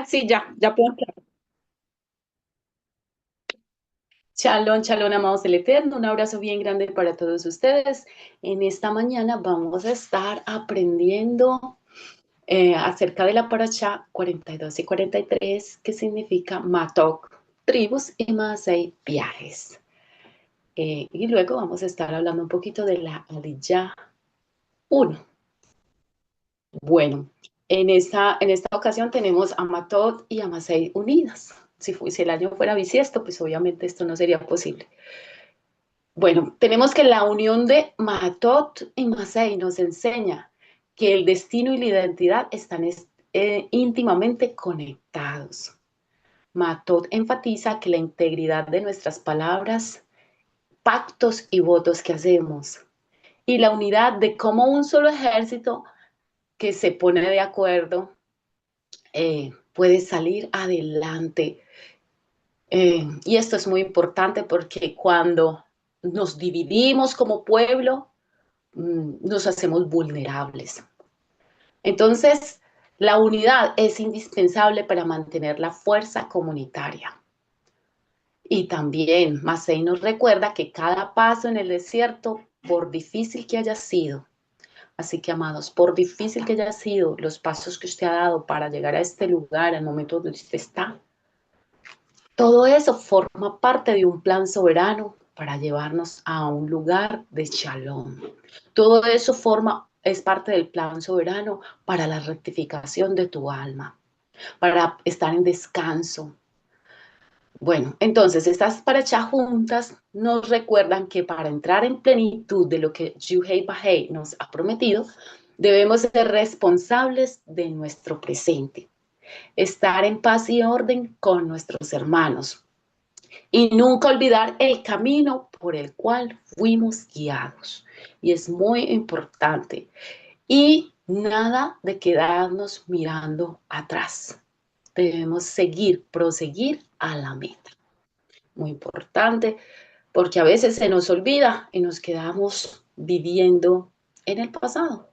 Sí, ya puedo entrar. Shalom, shalom, amados del Eterno. Un abrazo bien grande para todos ustedes. En esta mañana vamos a estar aprendiendo acerca de la paracha 42 y 43, que significa Matok, tribus y Maasei, viajes. Y luego vamos a estar hablando un poquito de la Aliyah 1. Bueno, en esta ocasión tenemos a Matot y a Masei unidas. Si el año fuera bisiesto, pues obviamente esto no sería posible. Bueno, tenemos que la unión de Matot y Masei nos enseña que el destino y la identidad están íntimamente conectados. Matot enfatiza que la integridad de nuestras palabras, pactos y votos que hacemos, y la unidad de cómo un solo ejército que se pone de acuerdo puede salir adelante. Y esto es muy importante porque cuando nos dividimos como pueblo, nos hacemos vulnerables. Entonces, la unidad es indispensable para mantener la fuerza comunitaria. Y también Masei nos recuerda que cada paso en el desierto, por difícil que haya sido, así que amados, por difícil que haya sido los pasos que usted ha dado para llegar a este lugar, al momento donde usted está, todo eso forma parte de un plan soberano para llevarnos a un lugar de shalom. Todo eso es parte del plan soberano para la rectificación de tu alma, para estar en descanso. Bueno, entonces estas parachas juntas nos recuerdan que para entrar en plenitud de lo que Yuhei Bahei nos ha prometido, debemos ser responsables de nuestro presente, estar en paz y orden con nuestros hermanos, y nunca olvidar el camino por el cual fuimos guiados. Y es muy importante. Y nada de quedarnos mirando atrás. Debemos seguir, proseguir a la meta. Muy importante, porque a veces se nos olvida y nos quedamos viviendo en el pasado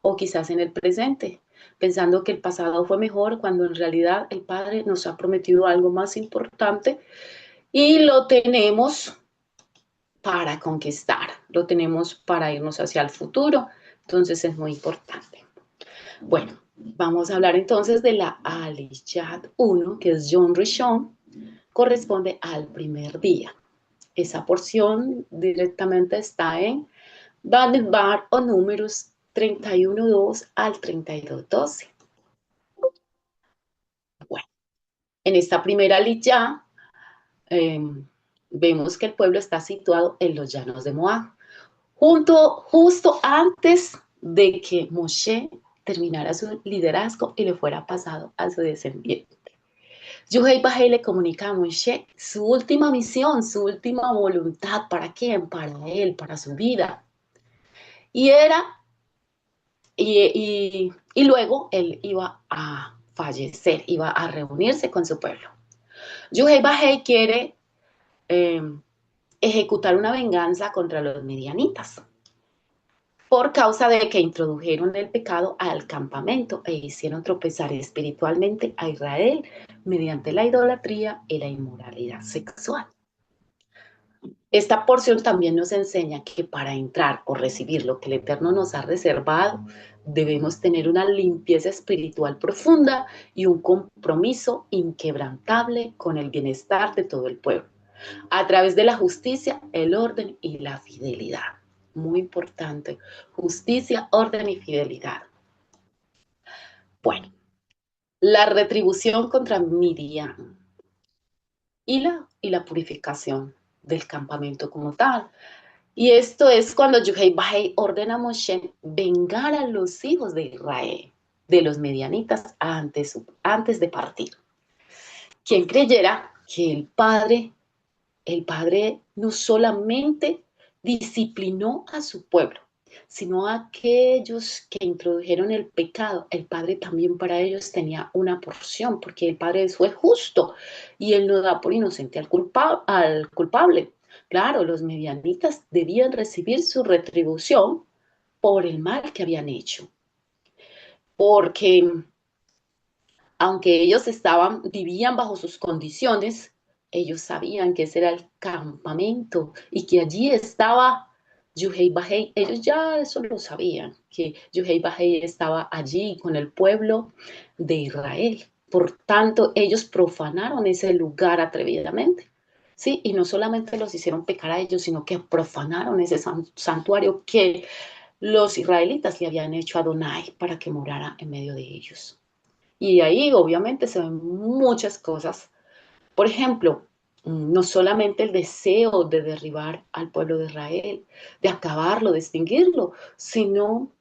o quizás en el presente, pensando que el pasado fue mejor cuando en realidad el Padre nos ha prometido algo más importante y lo tenemos para conquistar, lo tenemos para irnos hacia el futuro, entonces es muy importante. Bueno, vamos a hablar entonces de la Aliyah 1, que es Yom Rishon, corresponde al primer día. Esa porción directamente está en Bamidbar o números 31:2 al 32:12. Bueno, en esta primera Aliyah eh, vemos que el pueblo está situado en los llanos de Moab, justo antes de que Moshe terminara su liderazgo y le fuera pasado a su descendiente. Yuhei Bajei le comunica a Moshe su última misión, su última voluntad. ¿Para quién? Para él, para su vida. Y era, y luego él iba a fallecer, iba a reunirse con su pueblo. Yuhei Bajei quiere eh, ejecutar una venganza contra los medianitas, por causa de que introdujeron el pecado al campamento e hicieron tropezar espiritualmente a Israel mediante la idolatría y la inmoralidad sexual. Esta porción también nos enseña que para entrar o recibir lo que el Eterno nos ha reservado, debemos tener una limpieza espiritual profunda y un compromiso inquebrantable con el bienestar de todo el pueblo, a través de la justicia, el orden y la fidelidad. Muy importante, justicia, orden y fidelidad. Bueno, la retribución contra Miriam y la purificación del campamento como tal. Y esto es cuando Yuhei Bahei ordena a Moshe vengar a los hijos de Israel, de los medianitas, antes de partir. Quien creyera que el padre no solamente disciplinó a su pueblo, sino a aquellos que introdujeron el pecado. El Padre también para ellos tenía una porción, porque el Padre fue justo y Él no da por inocente al culpable. Claro, los medianitas debían recibir su retribución por el mal que habían hecho, porque aunque ellos vivían bajo sus condiciones, ellos sabían que ese era el campamento y que allí estaba Yuhei Bajei. Ellos ya eso lo sabían, que Yuhei Bajei estaba allí con el pueblo de Israel. Por tanto, ellos profanaron ese lugar atrevidamente. Sí, y no solamente los hicieron pecar a ellos, sino que profanaron ese santuario que los israelitas le habían hecho a Adonai para que morara en medio de ellos. Y ahí obviamente se ven muchas cosas. Por ejemplo, no solamente el deseo de derribar al pueblo de Israel, de acabarlo, de extinguirlo, sino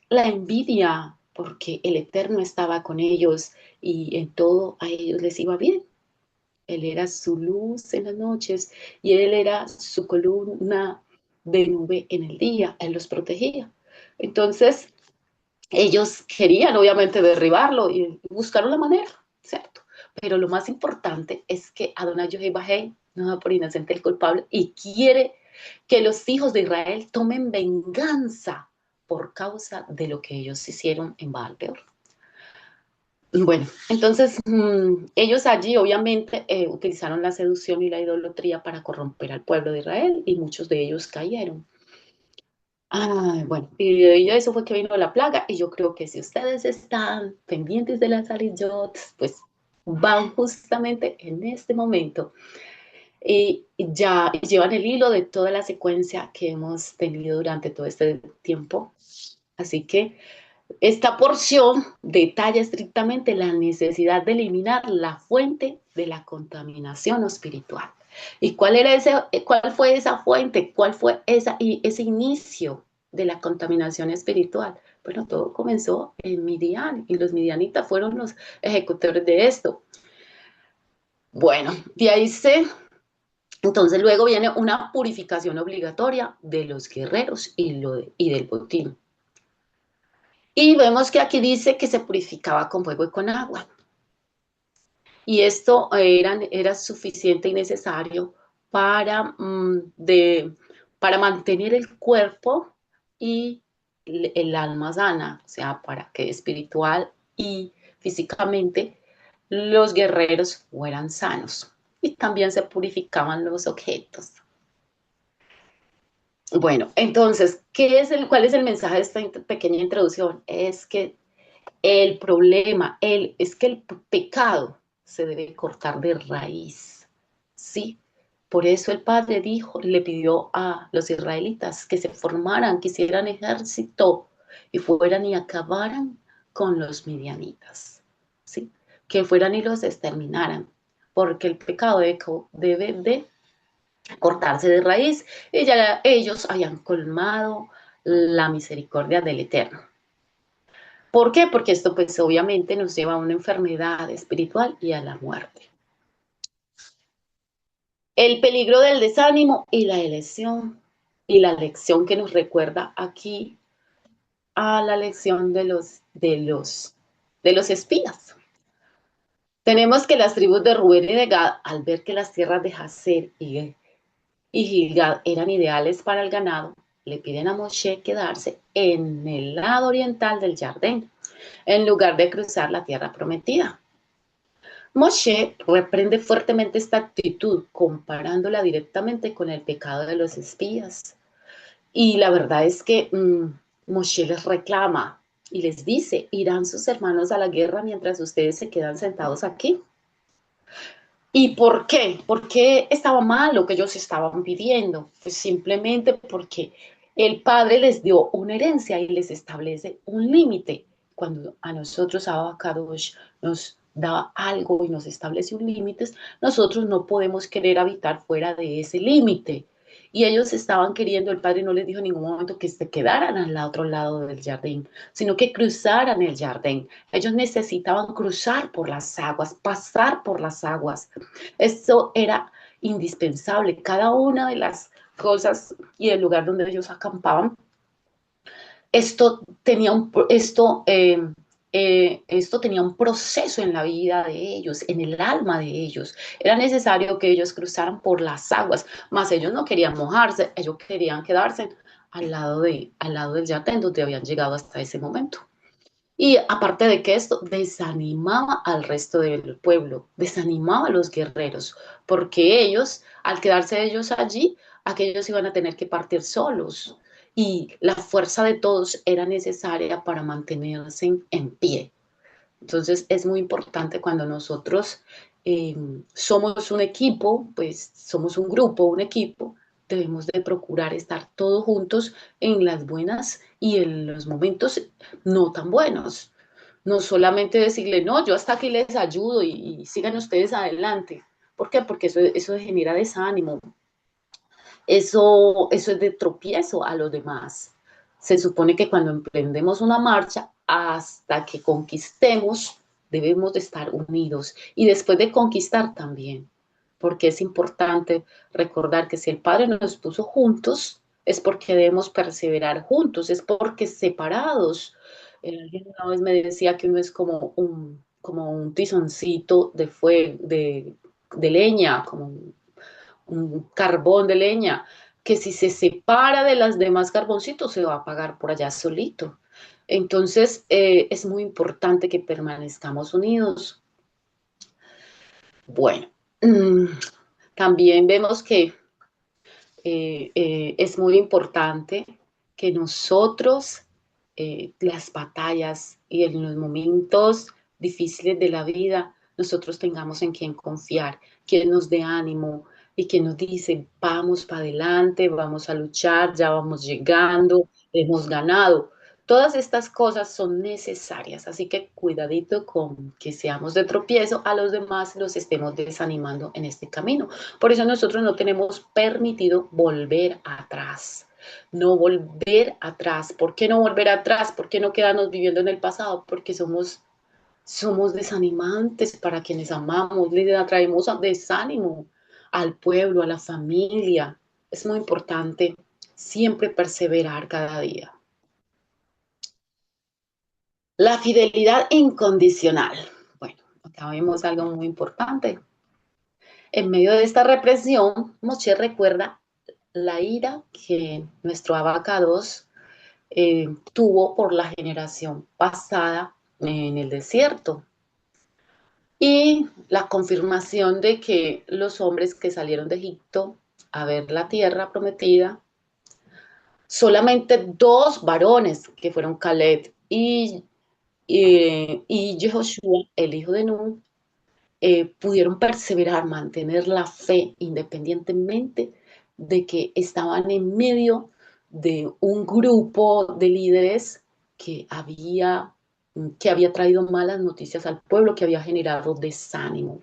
la envidia, porque el Eterno estaba con ellos y en todo a ellos les iba bien. Él era su luz en las noches y él era su columna de nube en el día. Él los protegía. Entonces, ellos querían obviamente derribarlo y buscaron la manera, ¿cierto? Pero lo más importante es que Adonai Yohei no da por inocente el culpable y quiere que los hijos de Israel tomen venganza por causa de lo que ellos hicieron en Baal Peor. Bueno, entonces ellos allí obviamente utilizaron la seducción y la idolatría para corromper al pueblo de Israel y muchos de ellos cayeron. Bueno, y de eso fue que vino la plaga y yo creo que si ustedes están pendientes de las Ariyot, pues van justamente en este momento y ya llevan el hilo de toda la secuencia que hemos tenido durante todo este tiempo. Así que esta porción detalla estrictamente la necesidad de eliminar la fuente de la contaminación espiritual. ¿Y cuál fue esa fuente? ¿Cuál fue ese inicio de la contaminación espiritual? Bueno, todo comenzó en Midian y los midianitas fueron los ejecutores de esto. Bueno, de ahí entonces luego viene una purificación obligatoria de los guerreros y del botín. Y vemos que aquí dice que se purificaba con fuego y con agua. Y esto era suficiente y necesario para, para mantener el cuerpo y el alma sana, o sea, para que espiritual y físicamente los guerreros fueran sanos. Y también se purificaban los objetos. Bueno, entonces, ¿cuál es el mensaje de esta pequeña introducción? Es que el problema es que el pecado se debe cortar de raíz, ¿sí? Por eso el Padre le pidió a los israelitas que se formaran, que hicieran ejército y fueran y acabaran con los midianitas, ¿sí? Que fueran y los exterminaran, porque el pecado debe de cortarse de raíz y ya ellos habían colmado la misericordia del Eterno. ¿Por qué? Porque esto pues obviamente nos lleva a una enfermedad espiritual y a la muerte. El peligro del desánimo y la elección y la lección que nos recuerda aquí a la lección de los espías. Tenemos que las tribus de Rubén y de Gad, al ver que las tierras de Jazer y Gilgad eran ideales para el ganado, le piden a Moshe quedarse en el lado oriental del Jardín, en lugar de cruzar la tierra prometida. Moshe reprende fuertemente esta actitud, comparándola directamente con el pecado de los espías. Y la verdad es que Moshe les reclama y les dice, ¿irán sus hermanos a la guerra mientras ustedes se quedan sentados aquí? ¿Y por qué? ¿Por qué estaba mal lo que ellos estaban pidiendo? Pues simplemente porque el Padre les dio una herencia y les establece un límite. Cuando a nosotros, a Kadosh, nos da algo y nos establece un límite, nosotros no podemos querer habitar fuera de ese límite. Y ellos estaban queriendo, el Padre no les dijo en ningún momento que se quedaran al otro lado del jardín, sino que cruzaran el jardín. Ellos necesitaban cruzar por las aguas, pasar por las aguas. Eso era indispensable. Cada una de las cosas y el lugar donde ellos acampaban, esto tenía un proceso en la vida de ellos, en el alma de ellos. Era necesario que ellos cruzaran por las aguas, mas ellos no querían mojarse, ellos querían quedarse al lado del jardín donde habían llegado hasta ese momento. Y aparte de que esto desanimaba al resto del pueblo, desanimaba a los guerreros, porque ellos, al quedarse ellos allí, aquellos iban a tener que partir solos y la fuerza de todos era necesaria para mantenerse en pie. Entonces es muy importante cuando nosotros eh, somos un equipo, pues somos un grupo, un equipo, debemos de procurar estar todos juntos en las buenas y en los momentos no tan buenos. No solamente decirle, no, yo hasta aquí les ayudo y sigan ustedes adelante. ¿Por qué? Porque eso genera desánimo, eso es de tropiezo a los demás. Se supone que cuando emprendemos una marcha, hasta que conquistemos, debemos de estar unidos. Y después de conquistar también, porque es importante recordar que si el Padre nos puso juntos, es porque debemos perseverar juntos, es porque separados. Alguien una vez me decía que uno es como un tizoncito de fuego, de leña, como un carbón de leña, que si se separa de las demás carboncitos se va a apagar por allá solito. Entonces, es muy importante que permanezcamos unidos. Bueno, mm, también vemos que es muy importante que nosotros, las batallas y en los momentos difíciles de la vida, nosotros tengamos en quien confiar, quien nos dé ánimo y quien nos dice, vamos para adelante, vamos a luchar, ya vamos llegando, hemos ganado. Todas estas cosas son necesarias, así que cuidadito con que seamos de tropiezo, a los demás los estemos desanimando en este camino. Por eso nosotros no tenemos permitido volver atrás. No volver atrás. ¿Por qué no volver atrás? ¿Por qué no quedarnos viviendo en el pasado? Porque somos desanimantes para quienes amamos, le atraemos desánimo al pueblo, a la familia. Es muy importante siempre perseverar cada día. La fidelidad incondicional. Bueno, acá vemos algo muy importante. En medio de esta represión, Moshe recuerda la ira que nuestro abacados tuvo por la generación pasada en el desierto y la confirmación de que los hombres que salieron de Egipto a ver la tierra prometida, solamente dos varones que fueron Caleb y Jehoshua, el hijo de Nun, pudieron perseverar, mantener la fe independientemente de que estaban en medio de un grupo de líderes que había traído malas noticias al pueblo, que había generado desánimo.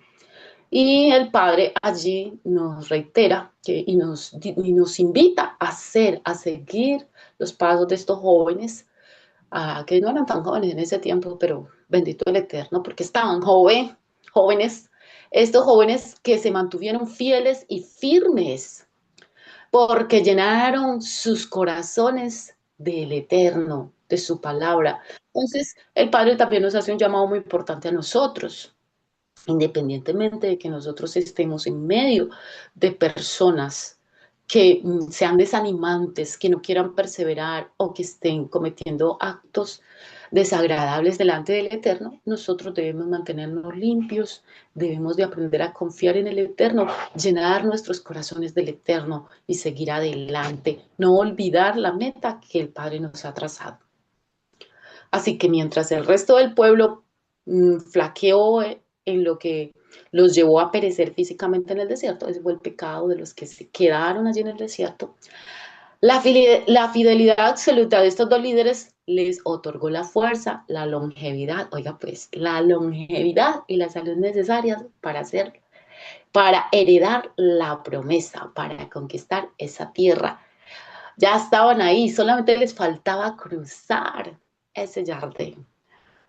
Y el Padre allí nos reitera y nos invita a a seguir los pasos de estos jóvenes, que no eran tan jóvenes en ese tiempo, pero bendito el Eterno, porque estaban jóvenes, estos jóvenes que se mantuvieron fieles y firmes, porque llenaron sus corazones del Eterno, de su palabra. Entonces, el Padre también nos hace un llamado muy importante a nosotros, independientemente de que nosotros estemos en medio de personas que sean desanimantes, que no quieran perseverar o que estén cometiendo actos desagradables delante del Eterno, nosotros debemos mantenernos limpios, debemos de aprender a confiar en el Eterno, llenar nuestros corazones del Eterno y seguir adelante, no olvidar la meta que el Padre nos ha trazado. Así que mientras el resto del pueblo flaqueó en lo que los llevó a perecer físicamente en el desierto, ese fue el pecado de los que se quedaron allí en el desierto. La fidelidad absoluta de estos dos líderes les otorgó la fuerza, la longevidad, oiga pues, la longevidad y la salud necesarias para heredar la promesa, para conquistar esa tierra. Ya estaban ahí, solamente les faltaba cruzar ese jardín.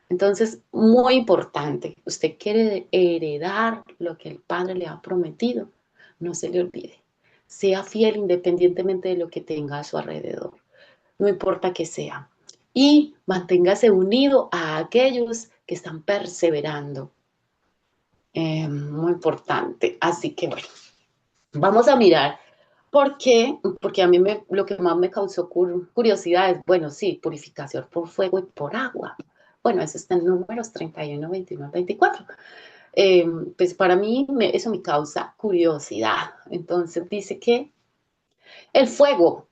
Entonces, muy importante, usted quiere heredar lo que el Padre le ha prometido, no se le olvide. Sea fiel independientemente de lo que tenga a su alrededor, no importa que sea. Y manténgase unido a aquellos que están perseverando. Muy importante. Así que bueno, vamos a mirar. ¿Por qué? Porque a mí lo que más me causó curiosidad es, bueno, sí, purificación por fuego y por agua. bueno, eso está en números 31, 21, 24. Pues para mí eso me causa curiosidad. Entonces dice que el fuego,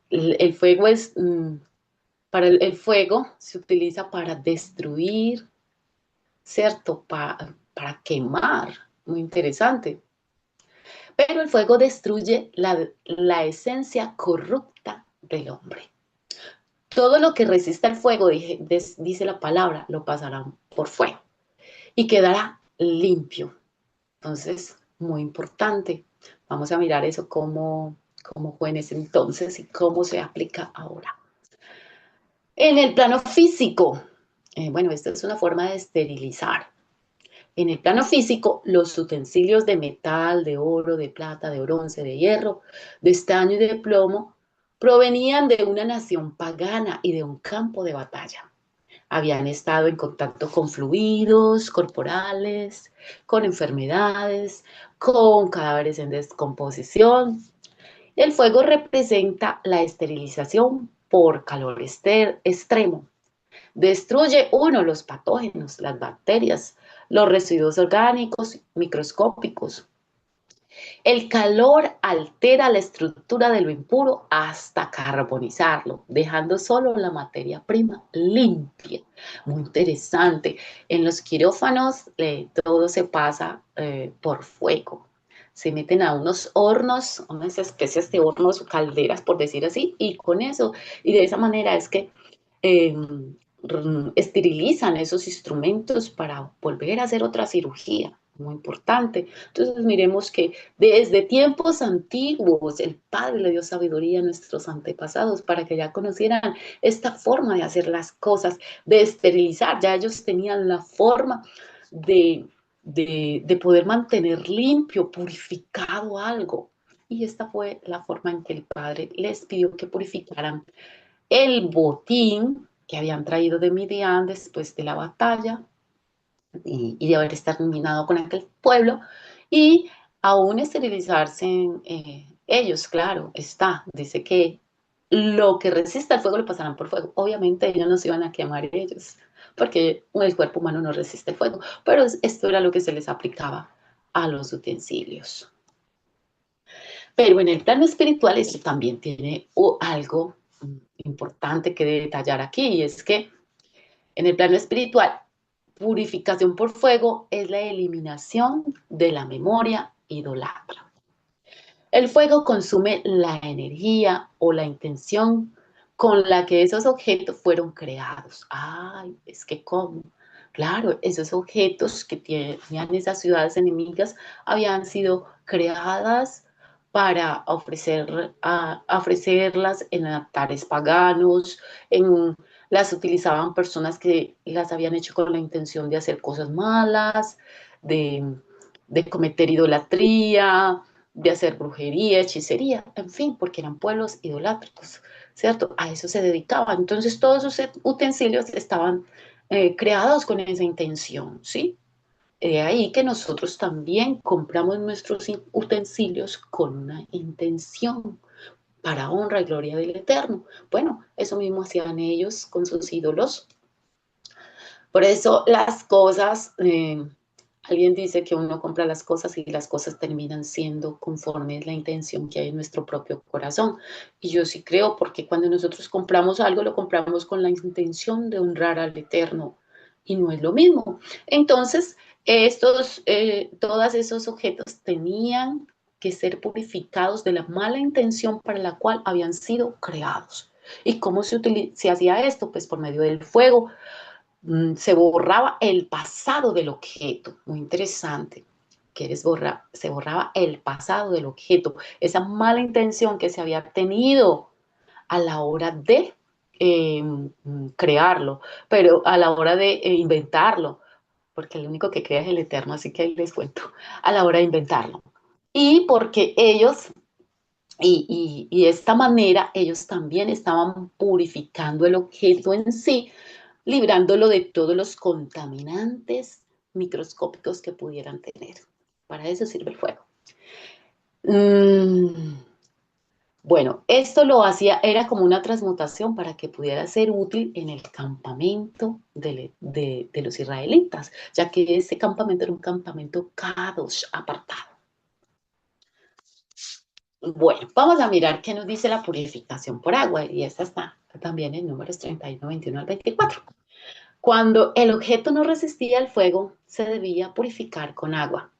el fuego es, para el fuego se utiliza para destruir, ¿cierto? Para quemar, muy interesante. Pero el fuego destruye la esencia corrupta del hombre. Todo lo que resista el fuego, dice la palabra, lo pasarán por fuego y quedará limpio. Entonces, muy importante. Vamos a mirar eso cómo fue en ese entonces y cómo se aplica ahora. En el plano físico, bueno, esta es una forma de esterilizar. En el plano físico, los utensilios de metal, de oro, de plata, de bronce, de hierro, de estaño y de plomo provenían de una nación pagana y de un campo de batalla. Habían estado en contacto con fluidos corporales, con enfermedades, con cadáveres en descomposición. El fuego representa la esterilización por calor extremo. Destruye, uno, los patógenos, las bacterias, los residuos orgánicos microscópicos. El calor altera la estructura de lo impuro hasta carbonizarlo, dejando solo la materia prima limpia. Muy interesante. En los quirófanos todo se pasa por fuego. Se meten a unos hornos, unas especies de hornos o calderas, por decir así, y con eso, y de esa manera es que eh, esterilizan esos instrumentos para volver a hacer otra cirugía. Muy importante. Entonces miremos que desde tiempos antiguos el Padre le dio sabiduría a nuestros antepasados para que ya conocieran esta forma de hacer las cosas, de esterilizar. Ya ellos tenían la forma de poder mantener limpio, purificado algo. Y esta fue la forma en que el Padre les pidió que purificaran el botín que habían traído de Midian después de la batalla y de haber exterminado con aquel pueblo, y aún esterilizarse ellos, claro, dice que lo que resista el fuego lo pasarán por fuego. Obviamente ellos no se iban a quemar ellos, porque el cuerpo humano no resiste el fuego, pero esto era lo que se les aplicaba a los utensilios. Pero en el plano espiritual esto también tiene algo importante que detallar aquí, y es que en el plano espiritual, purificación por fuego es la eliminación de la memoria idolatra. El fuego consume la energía o la intención con la que esos objetos fueron creados. Ay, es que cómo. Claro, esos objetos que tenían esas ciudades enemigas habían sido creadas para ofrecerlas en altares paganos, las utilizaban personas que las habían hecho con la intención de hacer cosas malas, de, de cometer idolatría, de hacer brujería, hechicería, en fin, porque eran pueblos idolátricos, ¿cierto? A eso se dedicaban. Entonces todos esos utensilios estaban creados con esa intención, ¿sí? De ahí que nosotros también compramos nuestros utensilios con una intención para honra y gloria del Eterno. Bueno, eso mismo hacían ellos con sus ídolos. Por eso las cosas, alguien dice que uno compra las cosas y las cosas terminan siendo conforme la intención que hay en nuestro propio corazón. Y yo sí creo, porque cuando nosotros compramos algo, lo compramos con la intención de honrar al Eterno y no es lo mismo. Entonces, todos esos objetos tenían que ser purificados de la mala intención para la cual habían sido creados. ¿Y cómo se hacía esto? Pues por medio del fuego. Se borraba el pasado del objeto. Muy interesante. Se borraba el pasado del objeto, esa mala intención que se había tenido a la hora de eh, crearlo, pero a la hora de inventarlo, porque el único que crea es el Eterno, así que ahí les cuento, a la hora de inventarlo. Y porque ellos, y de esta manera, ellos también estaban purificando el objeto en sí, librándolo de todos los contaminantes microscópicos que pudieran tener. Para eso sirve el fuego. Mm, Bueno, esto lo hacía, era como una transmutación para que pudiera ser útil en el campamento de los israelitas, ya que ese campamento era un campamento kadosh, apartado. Bueno, vamos a mirar qué nos dice la purificación por agua, y esta está también en números 31, 21 al 24. Cuando el objeto no resistía el fuego, se debía purificar con agua,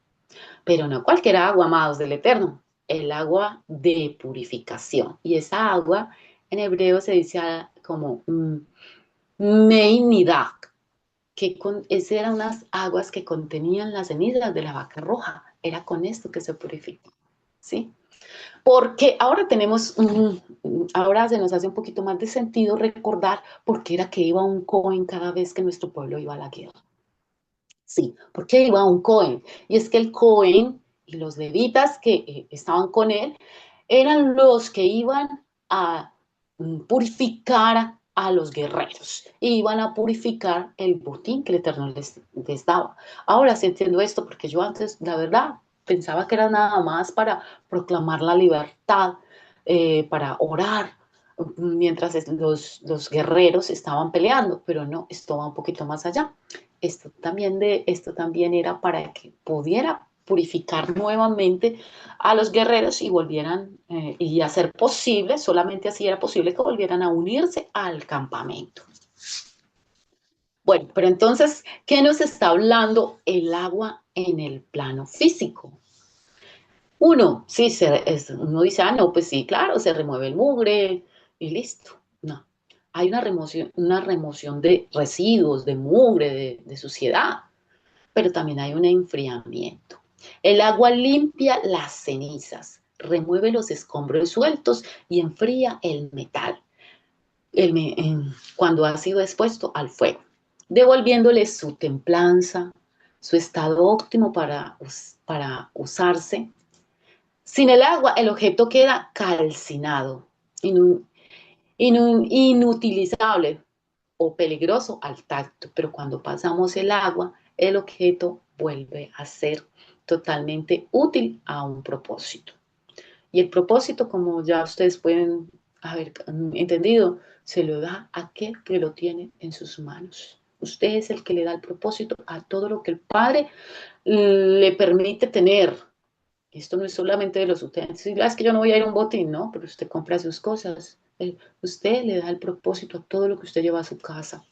pero no cualquier agua, amados del Eterno, el agua de purificación. Y esa agua en hebreo se dice como meinidak, esas eran unas aguas que contenían las cenizas de la vaca roja. Era con esto que se purifica, ¿sí? Porque ahora ahora se nos hace un poquito más de sentido recordar por qué era que iba un Cohen cada vez que nuestro pueblo iba a la guerra. Sí, porque iba un Cohen. Y es que el Cohen y los levitas que estaban con él eran los que iban a purificar a los guerreros, iban a purificar el botín que el Eterno les daba. Ahora sí entiendo esto, porque yo antes, la verdad, pensaba que era nada más para proclamar la libertad, para orar, mientras los guerreros estaban peleando, pero no, esto va un poquito más allá. Esto también era para que pudiera purificar nuevamente a los guerreros y volvieran, y hacer posible, solamente así era posible que volvieran a unirse al campamento. Bueno, pero entonces, ¿qué nos está hablando el agua en el plano físico? Uno, sí, uno dice, ah, no, pues sí, claro, se remueve el mugre y listo. No, hay una remoción de residuos, de mugre, de suciedad, pero también hay un enfriamiento. El agua limpia las cenizas, remueve los escombros sueltos y enfría el metal cuando ha sido expuesto al fuego, devolviéndole su templanza, su estado óptimo para usarse. Sin el agua, el objeto queda calcinado, inutilizable o peligroso al tacto, pero cuando pasamos el agua, el objeto vuelve a ser totalmente útil a un propósito. Y el propósito, como ya ustedes pueden haber entendido, se lo da a aquel que lo tiene en sus manos. Usted es el que le da el propósito a todo lo que el Padre le permite tener. Esto no es solamente de los utensilios. Es que yo no voy a ir a un botín, ¿no? Pero usted compra sus cosas. Usted le da el propósito a todo lo que usted lleva a su casa.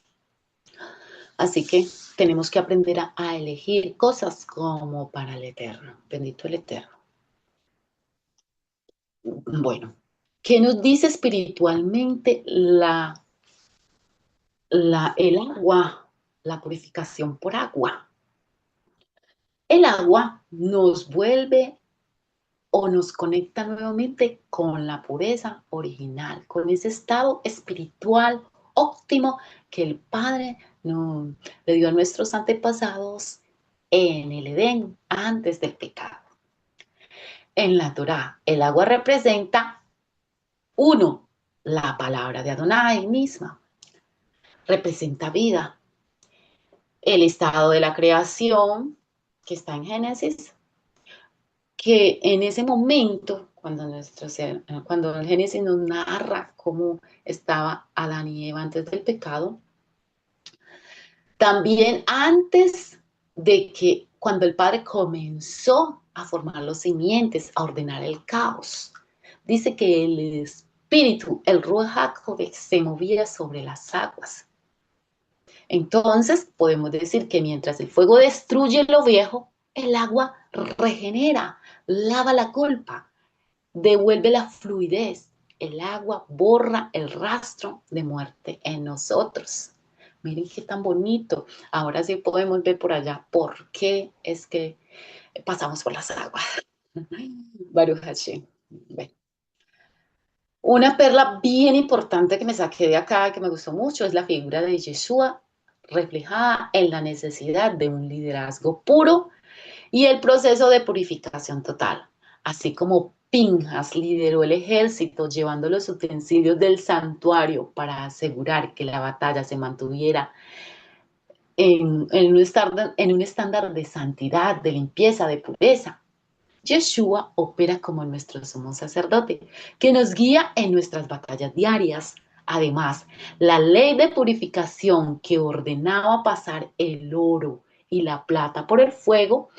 Así que tenemos que aprender a elegir cosas como para el Eterno. Bendito el Eterno. Bueno, ¿qué nos dice espiritualmente el agua, la purificación por agua? El agua nos vuelve o nos conecta nuevamente con la pureza original, con ese estado espiritual óptimo que el Padre le dio a nuestros antepasados en el Edén antes del pecado. En la Torá, el agua representa, uno, la palabra de Adonai misma, representa vida, el estado de la creación que está en Génesis, que en ese momento, cuando el Génesis nos narra cómo estaba Adán y Eva antes del pecado, también antes de que cuando el Padre comenzó a formar los simientes, a ordenar el caos, dice que el espíritu, el Ruach HaKodesh, se movía sobre las aguas. Entonces podemos decir que mientras el fuego destruye lo viejo, el agua regenera, lava la culpa, devuelve la fluidez. El agua borra el rastro de muerte en nosotros. Miren qué tan bonito. Ahora sí podemos ver por allá por qué es que pasamos por las aguas. Baruch Hashem. Bueno. Una perla bien importante que me saqué de acá, que me gustó mucho, es la figura de Yeshua, reflejada en la necesidad de un liderazgo puro y el proceso de purificación total, así como Pinjas lideró el ejército llevando los utensilios del santuario para asegurar que la batalla se mantuviera en un estándar de santidad, de limpieza, de pureza. Yeshua opera como nuestro sumo sacerdote, que nos guía en nuestras batallas diarias. Además, la ley de purificación que ordenaba pasar el oro y la plata por el fuego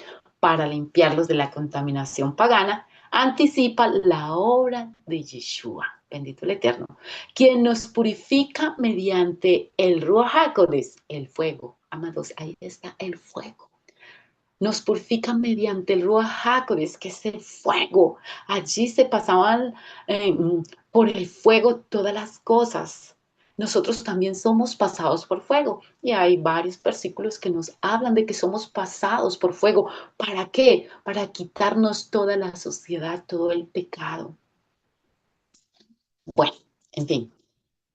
para limpiarlos de la contaminación pagana, anticipa la obra de Yeshua, bendito el Eterno, quien nos purifica mediante el Ruach HaKodesh, el fuego. Amados, ahí está el fuego. Nos purifica mediante el Ruach HaKodesh, que es el fuego. Allí se pasaban por el fuego todas las cosas. Nosotros también somos pasados por fuego. Y hay varios versículos que nos hablan de que somos pasados por fuego. ¿Para qué? Para quitarnos toda la suciedad, todo el pecado. Bueno, en fin.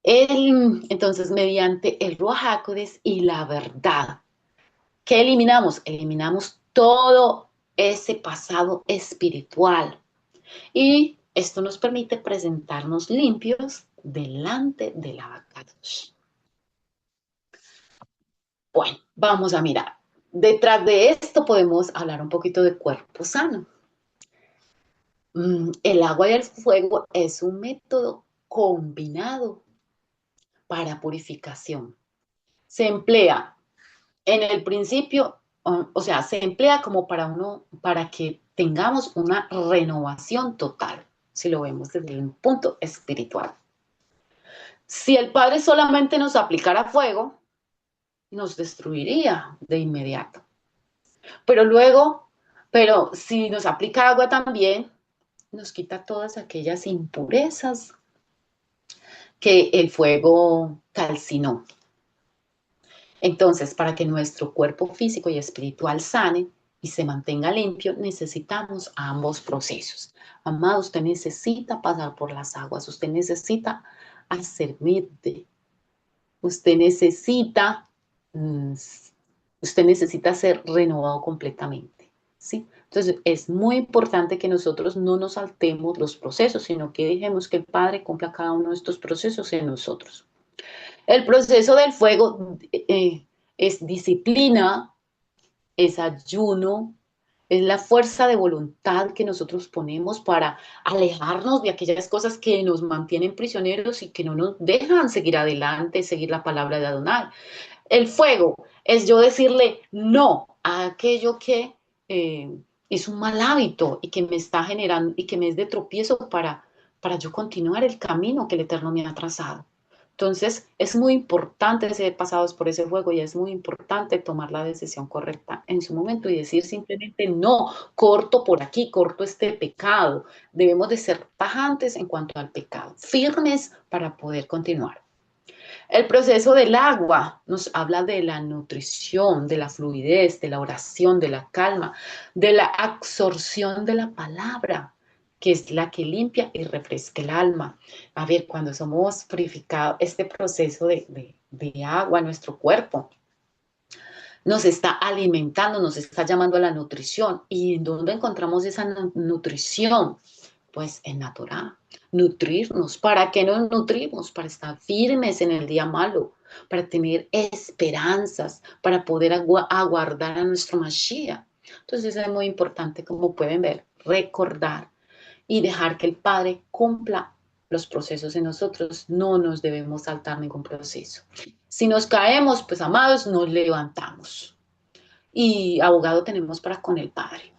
Entonces, mediante el Ruach HaKodesh y la verdad, ¿qué eliminamos? Eliminamos todo ese pasado espiritual. Y esto nos permite presentarnos limpios delante del Abacados. Bueno, vamos a mirar. Detrás de esto podemos hablar un poquito de cuerpo sano. El agua y el fuego es un método combinado para purificación. Se emplea en el principio, o sea, se emplea como para que tengamos una renovación total, si lo vemos desde un punto espiritual. Si el Padre solamente nos aplicara fuego, nos destruiría de inmediato. Pero si nos aplica agua también, nos quita todas aquellas impurezas que el fuego calcinó. Entonces, para que nuestro cuerpo físico y espiritual sane y se mantenga limpio, necesitamos ambos procesos. Amado, usted necesita pasar por las aguas, usted necesita hacer mide, usted necesita, usted necesita ser renovado completamente, ¿sí? Entonces, es muy importante que nosotros no nos saltemos los procesos, sino que dejemos que el Padre cumpla cada uno de estos procesos en nosotros. El proceso del fuego es disciplina, es ayuno, es la fuerza de voluntad que nosotros ponemos para alejarnos de aquellas cosas que nos mantienen prisioneros y que no nos dejan seguir adelante, seguir la palabra de Adonai. El fuego es yo decirle no a aquello que es un mal hábito y que me está generando y que me es de tropiezo para yo continuar el camino que el Eterno me ha trazado. Entonces, es muy importante ser pasados por ese fuego y es muy importante tomar la decisión correcta en su momento y decir simplemente no, corto por aquí, corto este pecado. Debemos de ser tajantes en cuanto al pecado, firmes para poder continuar. El proceso del agua nos habla de la nutrición, de la fluidez, de la oración, de la calma, de la absorción de la palabra, que es la que limpia y refresca el alma. A ver, cuando somos purificados, este proceso de agua en nuestro cuerpo nos está alimentando, nos está llamando a la nutrición. ¿Y en dónde encontramos esa nutrición? Pues en la Torá. Nutrirnos. ¿Para qué nos nutrimos? Para estar firmes en el día malo, para tener esperanzas, para poder aguardar a nuestro Mashiach. Entonces es muy importante, como pueden ver, recordar y dejar que el Padre cumpla los procesos en nosotros. No nos debemos saltar ningún proceso. Si nos caemos, pues amados, nos levantamos. Y abogado tenemos para con el Padre.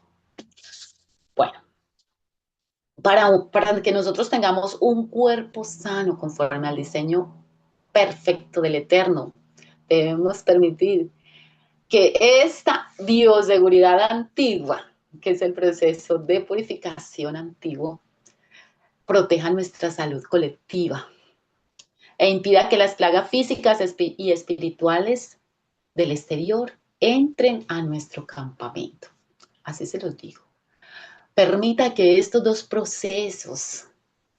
Bueno, para que nosotros tengamos un cuerpo sano conforme al diseño perfecto del Eterno, debemos permitir que esta bioseguridad antigua, que es el proceso de purificación antiguo, proteja nuestra salud colectiva e impida que las plagas físicas y espirituales del exterior entren a nuestro campamento. Así se los digo. Permita que estos dos procesos,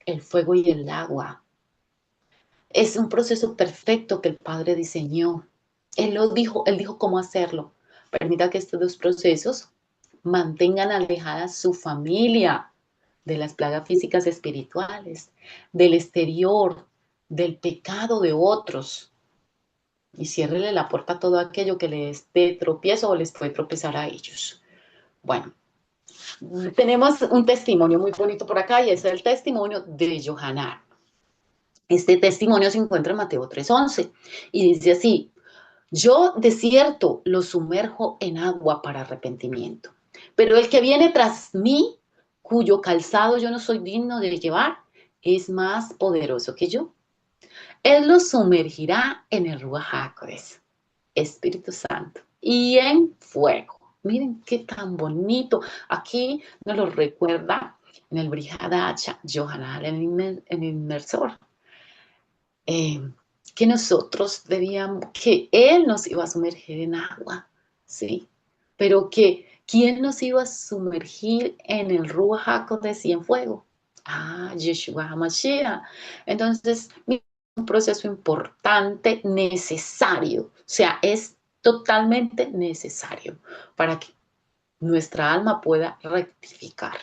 el fuego y el agua, es un proceso perfecto que el Padre diseñó. Él dijo cómo hacerlo. Permita que estos dos procesos mantengan alejada su familia de las plagas físicas espirituales, del exterior, del pecado de otros. Y ciérrele la puerta a todo aquello que les dé tropiezo o les puede tropezar a ellos. Bueno, Tenemos un testimonio muy bonito por acá y es el testimonio de Johanan. Este testimonio se encuentra en Mateo 3:11 y dice así: yo de cierto lo sumerjo en agua para arrepentimiento, pero el que viene tras mí, cuyo calzado yo no soy digno de llevar, es más poderoso que yo. Él los sumergirá en el Ruach HaKodesh, Espíritu Santo, y en fuego. Miren qué tan bonito. Aquí nos lo recuerda en el Brit Hadasha, Johanan, el inmersor. eh, que nosotros debíamos, que Él nos iba a sumergir en agua, ¿sí? Pero que, ¿quién nos iba a sumergir en el Ruach HaKodesh y en fuego? Ah, Yeshua HaMashiach. Entonces, un proceso importante, necesario, o sea, es totalmente necesario para que nuestra alma pueda rectificar.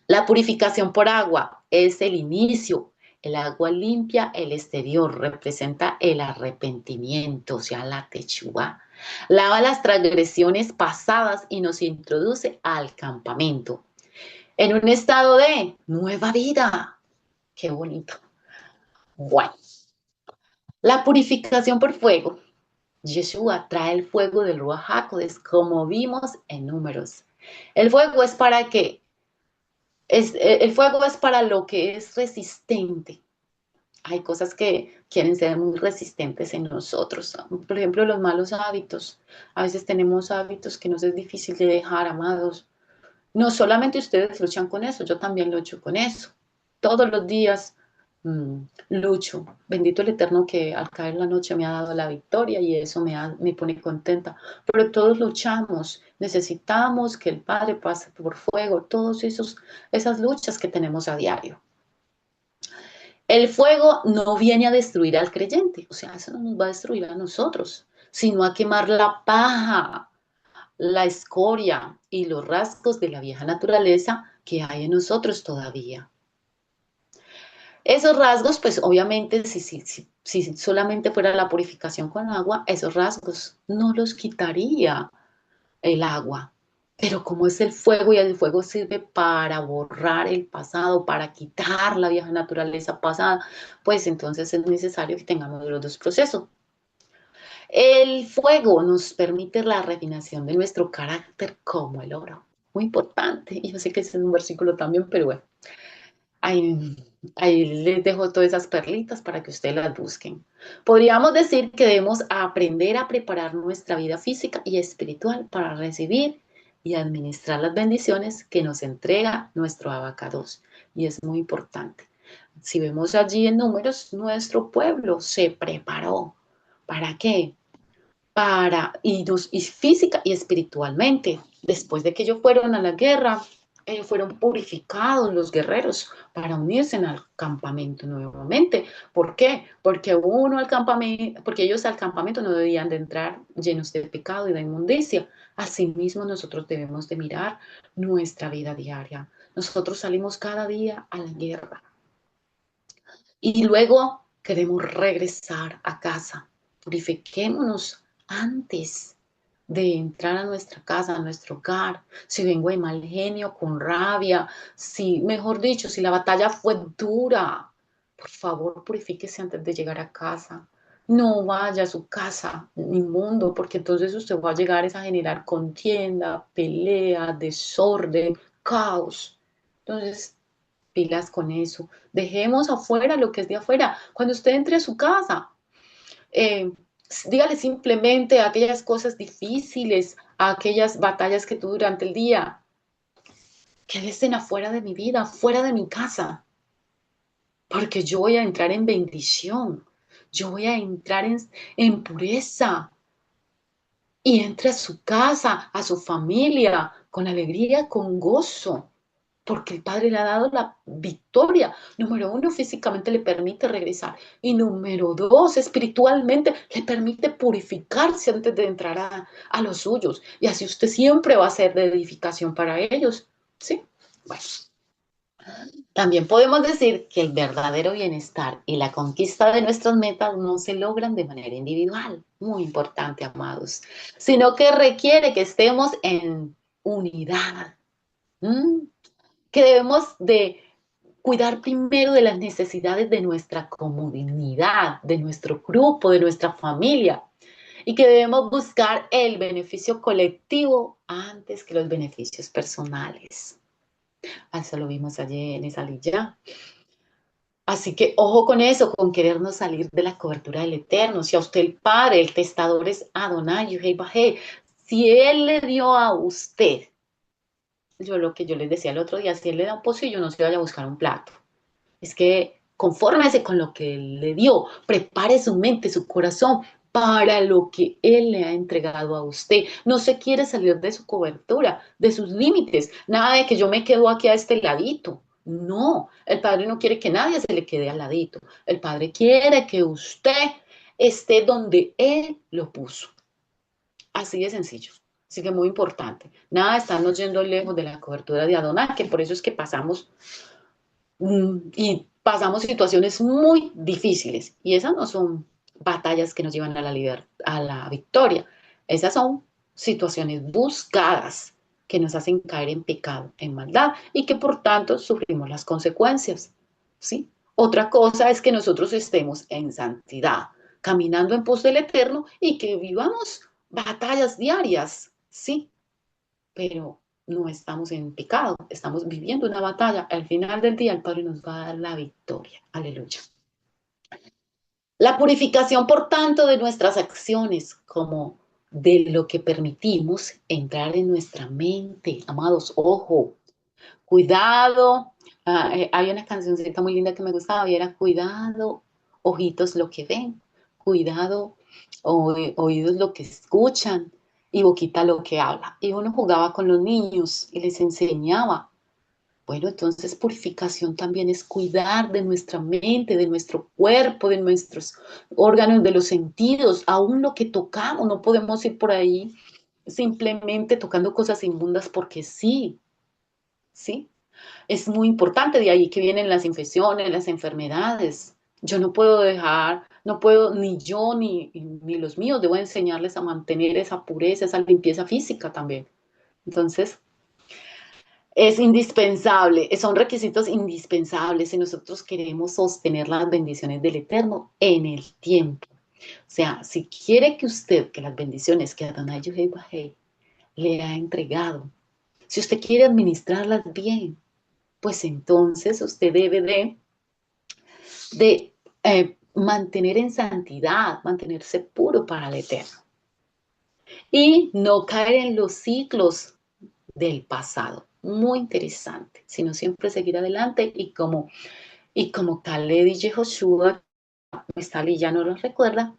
La purificación por agua es el inicio. El agua limpia el exterior, representa el arrepentimiento, o sea, la techubá. Lava las transgresiones pasadas y nos introduce al campamento, en un estado de nueva vida. Qué bonito. Bueno, la purificación por fuego. Yeshua trae el fuego del Ruach HaKodesh, como vimos en Números. El fuego es para qué? El fuego es para lo que es resistente. Hay cosas que quieren ser muy resistentes en nosotros. Por ejemplo, los malos hábitos. A veces tenemos hábitos que nos es difícil de dejar, amados. No solamente ustedes luchan con eso, yo también lucho con eso. Todos los días lucho. Bendito el Eterno que al caer la noche me ha dado la victoria y eso me pone contenta. Pero todos luchamos. Necesitamos que el Padre pase por fuego. Todas esas luchas que tenemos a diario. El fuego no viene a destruir al creyente, o sea, eso no nos va a destruir a nosotros, sino a quemar la paja, la escoria y los rasgos de la vieja naturaleza que hay en nosotros todavía. Esos rasgos, pues obviamente, si solamente fuera la purificación con agua, esos rasgos no los quitaría el agua. Pero como es el fuego y el fuego sirve para borrar el pasado, para quitar la vieja naturaleza pasada, pues entonces es necesario que tengamos los dos procesos. El fuego nos permite la refinación de nuestro carácter como el oro. Muy importante. Y yo sé que ese es un versículo también, pero bueno, ahí, ahí les dejo todas esas perlitas para que ustedes las busquen. Podríamos decir que debemos aprender a preparar nuestra vida física y espiritual para recibir y administrar las bendiciones que nos entrega nuestro abacados. Y es muy importante. Si vemos allí en Números, nuestro pueblo se preparó. ¿Para qué? Y física y espiritualmente. Después de que ellos fueron a la guerra, ellos fueron purificados los guerreros para unirse al campamento nuevamente. ¿Por qué? Porque porque ellos al campamento no debían de entrar llenos de pecado y de inmundicia. Asimismo, nosotros debemos de mirar nuestra vida diaria. Nosotros salimos cada día a la guerra y luego queremos regresar a casa. Purifiquémonos antes de entrar a nuestra casa, a nuestro hogar. Si vengo de mal genio, con rabia, si, mejor dicho, si la batalla fue dura, por favor, purifíquese antes de llegar a casa. No vaya a su casa inmundo, porque entonces usted va a llegar a generar contienda, pelea, desorden, caos. Entonces, pilas con eso. Dejemos afuera lo que es de afuera. Cuando usted entre a su casa, eh, dígale simplemente a aquellas cosas difíciles, a aquellas batallas que tuve durante el día, que estén afuera de mi vida, fuera de mi casa, porque yo voy a entrar en bendición, yo voy a entrar en pureza. Y entre a su casa, a su familia, con alegría, con gozo, porque el Padre le ha dado la victoria. Número uno, físicamente le permite regresar. Y número dos, espiritualmente le permite purificarse antes de entrar a los suyos. Y así usted siempre va a ser de edificación para ellos. ¿Sí? Bueno, también podemos decir que el verdadero bienestar y la conquista de nuestras metas no se logran de manera individual, muy importante, amados, sino que requiere que estemos en unidad. ¿Mm? Que debemos de cuidar primero de las necesidades de nuestra comunidad, de nuestro grupo, de nuestra familia, y que debemos buscar el beneficio colectivo antes que los beneficios personales. Eso lo vimos ayer en esa lilla. Así que ojo con eso, con querernos salir de la cobertura del Eterno. Si a usted el Padre, el testador es Adonai, Yuhei Bajé, si Él le dio a usted, yo lo que yo les decía el otro día, si Él le da un pocillo, no se vaya a buscar un plato. Es que confórmese con lo que Él le dio, prepare su mente, su corazón para lo que Él le ha entregado a usted. No se quiere salir de su cobertura, de sus límites. Nada de que yo me quedo aquí a este ladito. No, el Padre no quiere que nadie se le quede al ladito. El Padre quiere que usted esté donde Él lo puso. Así de sencillo. Así que muy importante. Nada de estarnos yendo lejos de la cobertura de Adonai, que por eso es que pasamos y pasamos situaciones muy difíciles. Y esas no son batallas que nos llevan a a la victoria. Esas son situaciones buscadas que nos hacen caer en pecado, en maldad, y que por tanto sufrimos las consecuencias. ¿Sí? Otra cosa es que nosotros estemos en santidad, caminando en pos del Eterno y que vivamos batallas diarias, ¿sí? Pero no estamos en pecado, estamos viviendo una batalla. Al final del día, el Padre nos va a dar la victoria. Aleluya. La purificación, por tanto, de nuestras acciones, como de lo que permitimos entrar en nuestra mente. Amados, ojo, cuidado. Hay una cancioncita muy linda que me gustaba y era cuidado, ojitos lo que ven, cuidado, oídos lo que escuchan y boquita lo que habla. Y uno jugaba con los niños y les enseñaba. Bueno, entonces purificación también es cuidar de nuestra mente, de nuestro cuerpo, de nuestros órganos, de los sentidos, aún lo que tocamos. No podemos ir por ahí simplemente tocando cosas inmundas porque sí, ¿sí? Es muy importante, de ahí que vienen las infecciones, las enfermedades. Yo no puedo dejar, no puedo, ni yo ni los míos, debo enseñarles a mantener esa pureza, esa limpieza física también. Entonces, es indispensable, son requisitos indispensables si nosotros queremos sostener las bendiciones del Eterno en el tiempo. O sea, si quiere que usted, que las bendiciones que Adonai Yuhei Bajei le ha entregado, si usted quiere administrarlas bien, pues entonces usted debe de mantener en santidad, mantenerse puro para el Eterno y no caer en los ciclos del pasado. Muy interesante, sino siempre seguir adelante y como Caleb y Yehoshua, Stalin ya no los recuerda,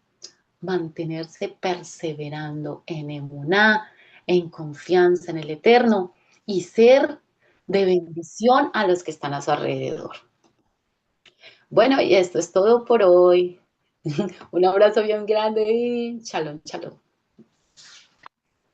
mantenerse perseverando en emuná, en confianza en el Eterno y ser de bendición a los que están a su alrededor. Bueno, y esto es todo por hoy. Un abrazo bien grande y shalom, shalom.